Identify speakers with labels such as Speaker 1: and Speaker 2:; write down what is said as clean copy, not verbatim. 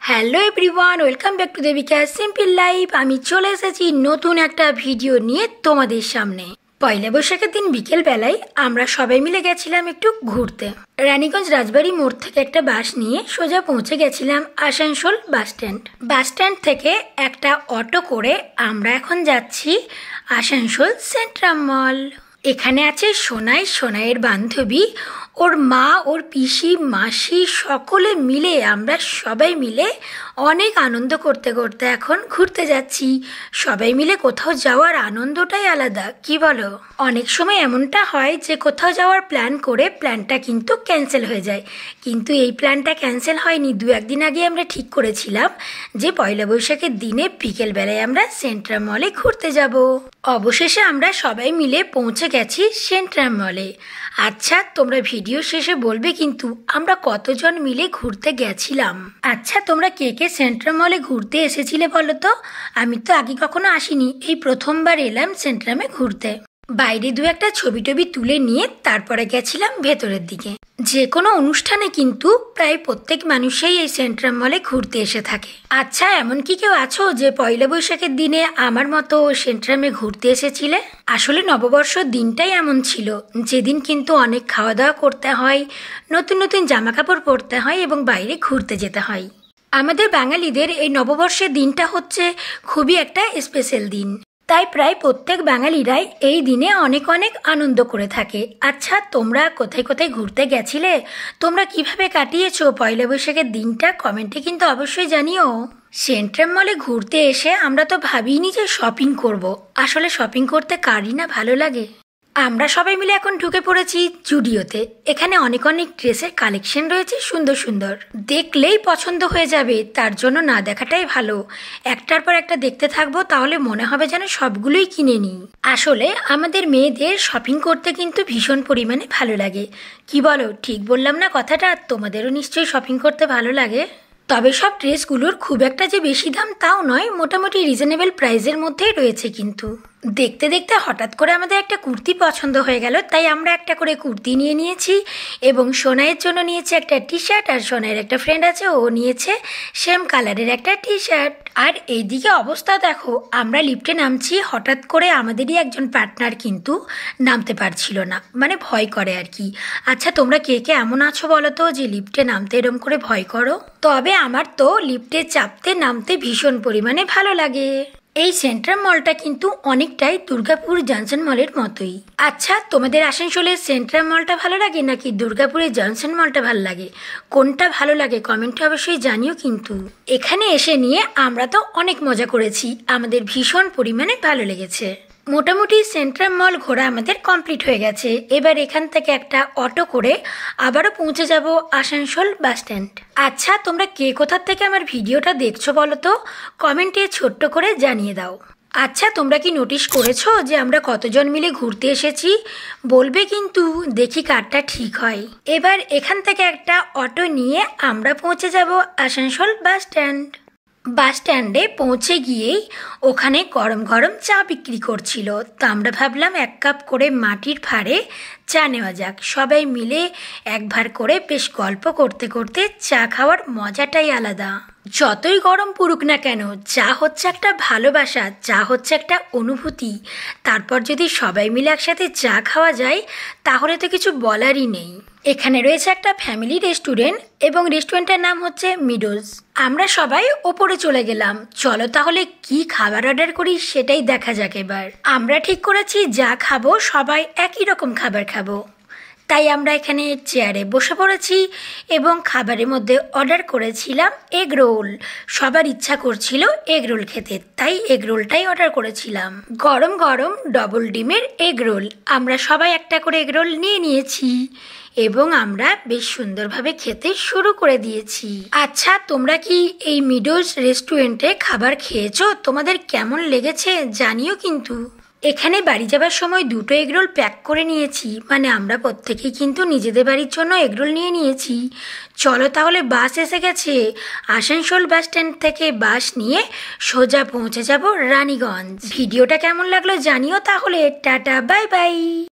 Speaker 1: Hello everyone, welcome back to Debika simple life. আমি চলে এসেছি নতুন একটা ভিডিও নিয়ে তোমাদের সামনে। পয়লা বৈশাখের দিন বিকেল বেলায় আমরা সবাই মিলে গেছিলাম একটু ঘুরতে। রানীগঞ্জ রাজবাড়ি মোড় থেকে একটা বাস নিয়ে সোজা পৌঁছে গেছিলাম আসানসোল বাস স্ট্যান্ড থেকে একটা অটো করে আমরা এখন যাচ্ছি আসানসোল সেন্ট্রাম মল। এখানে আছে সোনাইয়ের বান্ধবী, ওর মা, ওর পিসি, মাসি, সকলে মিলে আমরা সবাই মিলে অনেক আনন্দ করতে করতে এখন ঘুরতে যাচ্ছি। সবাই মিলে কোথাও যাওয়ার আনন্দটাই আলাদা, কি বলো? অনেক সময় এমনটা হয় যে কোথাও যাওয়ার প্ল্যান করে প্ল্যানটা কিন্তু ক্যান্সেল হয়ে যায়, কিন্তু এই প্ল্যানটা ক্যান্সেল হয়নি। দু একদিন আগে আমরা ঠিক করেছিলাম যে পয়লা বৈশাখের দিনে বিকেলবেলায় আমরা সেন্ট্রাম মলে ঘুরতে যাব। অবশেষে আমরা সবাই মিলে পৌঁছে গেছি সেন্ট্রাম মলে। আচ্ছা, তোমরা ভিডিও শেষে বলবে কিন্তু আমরা কতজন মিলে ঘুরতে গেছিলাম। আচ্ছা, তোমরা কে কে সেন্ট্রাম মলে ঘুরতে এসেছিলে বলো তো? আমি তো আগে কখনো আসিনি, এই প্রথমবার এলাম সেন্ট্রামে ঘুরতে। বাইরে দু একটা ছবি টবি তুলে নিয়ে তারপরে গেছিলাম ভেতরের দিকে। যে কোনো অনুষ্ঠানে কিন্তু প্রায় প্রত্যেক মানুষই এই সেন্ট্রাম মলে ঘুরতে এসে থাকে। আচ্ছা, এমন কি কেউ আছো যে পয়লা বৈশাখের দিনে আমার মতো সেন্ট্রামে ঘুরতে এসেছিলে? আসলে নববর্ষর দিনটাই এমন ছিল, যেদিন কিন্তু অনেক খাওয়া দাওয়া করতে হয়, নতুন নতুন জামা কাপড় পরতে হয় এবং বাইরে ঘুরতে যেতে হয়। আমাদের বাঙালিদের এই নববর্ষের দিনটা হচ্ছে খুবই একটা স্পেশাল দিন, তাই প্রায় প্রত্যেক বাঙালিরাই এই দিনে অনেক অনেক আনন্দ করে থাকে। আচ্ছা, তোমরা কোথায় কোথায় ঘুরতে গেছিলে? তোমরা কিভাবে কাটিয়েছো পয়লা বৈশাখের দিনটা? কমেন্টে কিন্তু অবশ্যই জানিও। সেন্ট্রাম মলে ঘুরতে এসে আমরা তো ভাবিনি যে শপিং করব। আসলে শপিং করতে কারই না ভালো লাগে। আমরা সবাই মিলে এখন ঢুকে পড়েছি জুডিওতে। এখানে অনেক অনেক ড্রেসের কালেকশন রয়েছে, সুন্দর সুন্দর, দেখলেই পছন্দ হয়ে যাবে। তার জন্য না দেখাটাই ভালো, একটার পর একটা দেখতে থাকবো, তাহলে মনে হবে যেন সবগুলোই কিনে নিই। আসলে আমাদের মেয়েদের শপিং করতে কিন্তু ভীষণ পরিমাণে ভালো লাগে, কি বলো? ঠিক বললাম না কথাটা? তোমাদেরও নিশ্চয়ই শপিং করতে ভালো লাগে। তবে সব ড্রেসগুলোর খুব একটা যে বেশি দাম তাও নয়, মোটামুটি রিজনেবল প্রাইসের মধ্যেই রয়েছে। কিন্তু দেখতে দেখতে হঠাৎ করে আমাদের একটা কুর্তি পছন্দ হয়ে গেল, তাই আমরা একটা করে কুর্তি নিয়ে নিয়েছি এবং সোনাইয়ের জন্য নিয়েছি একটা টি শার্ট, আর সোনাইয়ের একটা ফ্রেন্ড আছে, ও নিয়েছে সেম কালারের একটা টি শার্ট। আর এইদিকে অবস্থা দেখো, আমরা লিফটে নামছি, হঠাৎ করে আমাদেরই একজন পার্টনার কিন্তু নামতে পারছিল না, মানে ভয় করে আর কি। আচ্ছা, তোমরা কে কে এমন আছো বলো তো যে লিফটে নামতে এরম করে ভয় করো? তবে আমার তো লিফটে চাপতে নামতে ভীষণ পরিমাণে ভালো লাগে। এই সেন্ট্রাম মলটা কিন্তু অনেকটাই দুর্গাপুর জনসন মলের মতোই। আচ্ছা, তোমাদের আসানসোলের সেন্ট্রাম মলটা ভালো লাগে নাকি দুর্গাপুরের জনসন মলটা ভালো লাগে? কোনটা ভালো লাগে কমেন্টে অবশ্যই জানিও। কিন্তু এখানে এসে নিয়ে আমরা তো অনেক মজা করেছি, আমাদের ভীষণ পরিমাণে ভালো লেগেছে। মোটামুটি সেন্ট্রাম মল ঘোরা আমাদের কমপ্লিট হয়ে গেছে। এবার এখান থেকে একটা অটো করে আবারও পৌঁছে যাব আসানসোল বাস স্ট্যান্ড। আচ্ছা, তোমরা কে কোথা থেকে আমার ভিডিওটা দেখছো বলো তো? কমেন্টে ছোট্ট করে জানিয়ে দাও। আচ্ছা, তোমরা কি নোটিশ করেছো যে আমরা কতজন মিলে ঘুরতে এসেছি? বলবে কিন্তু, দেখি কারটা ঠিক হয়। এবার এখান থেকে একটা অটো নিয়ে আমরা পৌঁছে যাব আসানসোল বাস স্ট্যান্ডে পৌঁছে গিয়েই ওখানে গরম গরম চা বিক্রি করছিল, তো আমরা ভাবলাম এক কাপ করে মাটির ভাঁড়ে চা নেওয়া যাক। সবাই মিলে এক ভার করে বেশ গল্প করতে করতে চা খাওয়ার মজাটাই আলাদা। যতই গরম পড়ুক না কেন, চা হচ্ছে একটা ভালোবাসা, চা হচ্ছে একটা অনুভূতি। তারপর যদি সবাই মিলে একসাথে চা খাওয়া যায় তাহলে তো কিছু বলারই নেই। এখানে রয়েছে একটা ফ্যামিলি রেস্টুরেন্ট এবং রেস্টুরেন্টের নাম হচ্ছে মিডোজ। আমরা সবাই ওপরে চলে গেলাম। চলো তাহলে কি খাবার অর্ডার করি সেটাই দেখা যাক। এবার আমরা ঠিক করেছি যা খাবো সবাই একই রকম খাবার খাবো, তাই আমরা এখানে চেয়ারে বসে পড়েছি এবং খাবারের মধ্যে অর্ডার করেছিলাম এগ রোল। সবার ইচ্ছা করছিল এগ রোল খেতে, তাই এগ রোলটাই অর্ডার করেছিলাম। গরম গরম ডবল ডিমের এগ রোল। আমরা সবাই একটা করে এগ রোল নিয়ে নিয়েছি এবং আমরা বেশ সুন্দরভাবে খেতে শুরু করে দিয়েছি। আচ্ছা, তোমরা কি এই মিডোজ রেস্টুরেন্টে খাবার খেয়েছো? তোমাদের কেমন লেগেছে জানিও কিন্তু। এখানে বাড়ি যাবার সময় দুটো এগরোল প্যাক করে নিয়েছি, মানে আমরা প্রত্যেকেই কিন্তু নিজেদের বাড়ির জন্য এগরোল নিয়ে নিয়েছি। চলো তাহলে বাস এসে গেছে। আসানসোল বাস স্ট্যান্ড থেকে বাস নিয়ে সোজা পৌঁছে যাব রানীগঞ্জ। ভিডিওটা কেমন লাগলো জানিও তাহলে। Tata, bye bye.